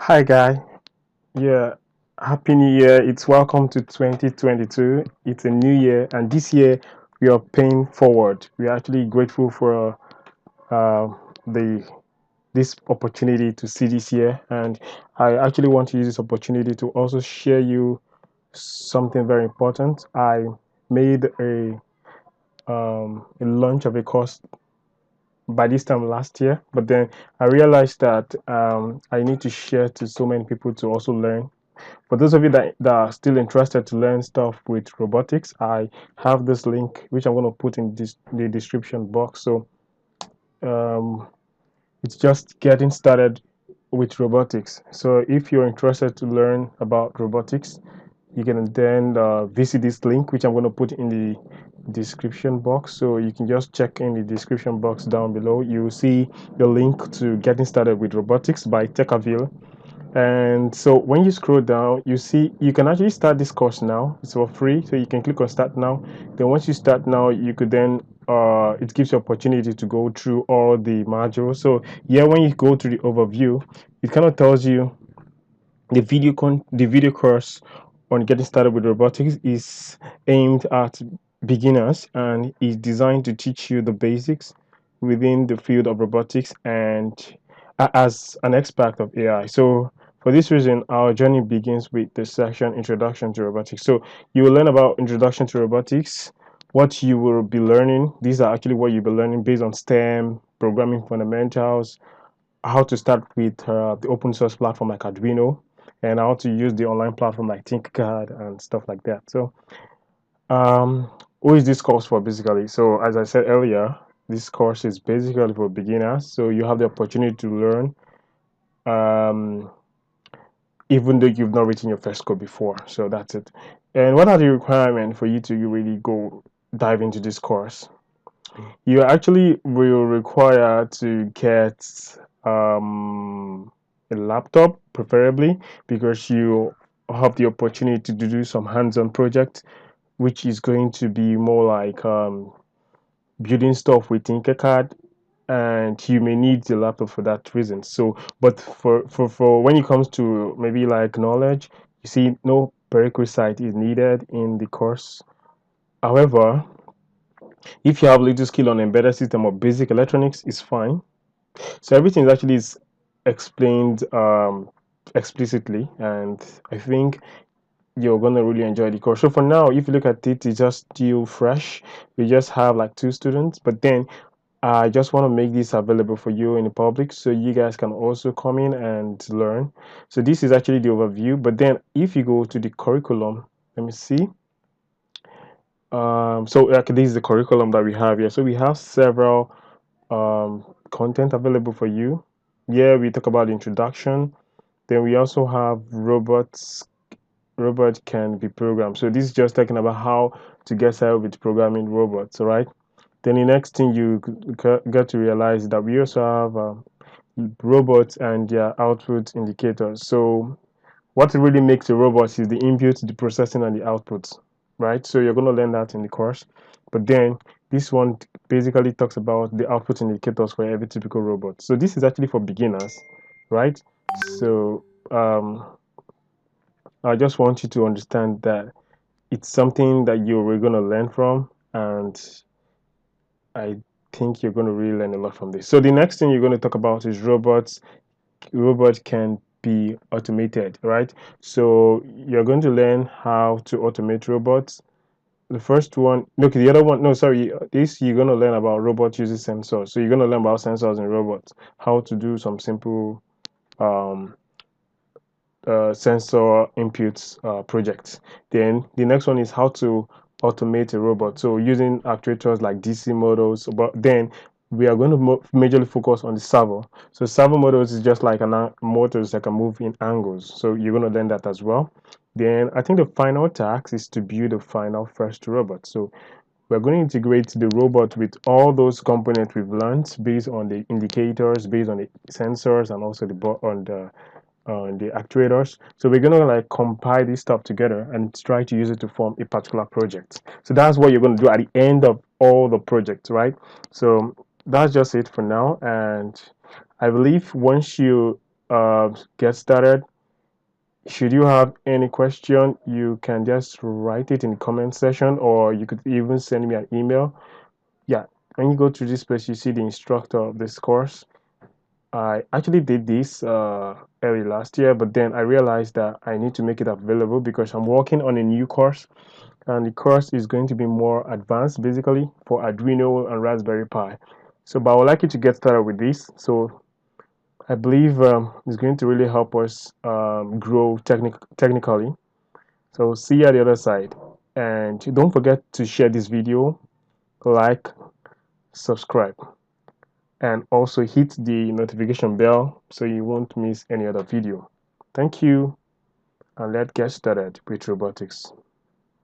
Hi, guy. Yeah, Happy New Year. It's welcome to 2022. It's a new year, and this year we are paying forward. We are actually grateful for uh, the this opportunity to see this year, and I actually want to use this opportunity to also share you something very important. I made a launch of a course by this time last year, but then I realized that I need to share to so many people to also learn. For those of you that are still interested to learn stuff with robotics, I have this link which I'm going to put in the description box. So um, it's just getting started with robotics. So if you're interested to learn about robotics, you can then visit this link which I'm going to put in the description box. So you can just check in the description box down below. You will see the link to getting started with robotics by TechAville. And so when you scroll down, you see you can actually start this course now. It's for free, so you can click on start now. Then once you start now, you could then it gives you opportunity to go through all the modules. So yeah, when you go to the overview, it kind of tells you the video course on getting started with robotics is aimed at beginners and is designed to teach you the basics within the field of robotics and as an expert of AI. So for this reason, our journey begins with the section Introduction to Robotics. So you will learn about Introduction to Robotics, what you will be learning. These are actually what you'll be learning based on STEM, programming fundamentals, how to start with the open source platform like Arduino, and how to use the online platform like TinkerCAD and stuff like that. So, um, who is this course for basically? So, as I said earlier, this course is basically for beginners. So, you have the opportunity to learn, um, even though you've not written your first code before. So, that's it. And what are the requirements for you to really go dive into this course? You actually will require to get a laptop, preferably, because you have the opportunity to do some hands-on project, which is going to be more like building stuff with TinkerCAD, and you may need the laptop for that reason. So, but for when it comes to maybe like knowledge, you see, no prerequisite is needed in the course. However, if you have little skill on embedded system or basic electronics, it's fine. So everything is actually is explained explicitly, and I think you're gonna really enjoy the course. So for now, if you look at it, it's just still fresh. We just have like two students, but then I just want to make this available for you in the public so you guys can also come in and learn. So this is actually the overview, but then if you go to the curriculum, let me see. So like this is the curriculum that we have here. So we have several content available for you. Yeah, we talk about the introduction. Then we also have robot can be programmed. So this is just talking about how to get started with programming robots, all right? Then the next thing you get to realize is that we also have robots and their output indicators. So what really makes a robot is the input, the processing, and the outputs, right? So you're going to learn that in the course. But then this one basically talks about the output indicators for every typical robot. So this is actually for beginners, right? So I just want you to understand that it's something that you're going to learn from, and I think you're going to really learn a lot from this. So the next thing you're going to talk about is robots. Robots can be automated, right? So you're going to learn how to automate robots. The first one, look, the other one, no, sorry, this you're going to learn about robots using sensors. So you're going to learn about sensors and robots, how to do some simple um, sensor inputs projects. Then the next one is how to automate a robot. So using actuators like DC motors, but then we are going to majorly focus on the servo. So servo motors is just like motors that can move in angles. So you're going to learn that as well. Then I think the final task is to build a final first robot. So we're going to integrate the robot with all those components we've learned based on the indicators, based on the sensors, and also the actuators. So we're gonna like compile this stuff together and try to use it to form a particular project. So that's what you're gonna do at the end of all the projects, right? So that's just it for now. And I believe once you get started. Should you have any question, you can just write it in the comment section, or you could even send me an email. Yeah, when you go to this place, you see the instructor of this course. I actually did this early last year, but then I realized that I need to make it available because I'm working on a new course, and the course is going to be more advanced, basically for Arduino and Raspberry Pi. So, but I would like you to get started with this. So I believe it's going to really help us grow technically. So see you at the other side. And don't forget to share this video, like, subscribe, and also hit the notification bell so you won't miss any other video. Thank you, and let's get started with robotics.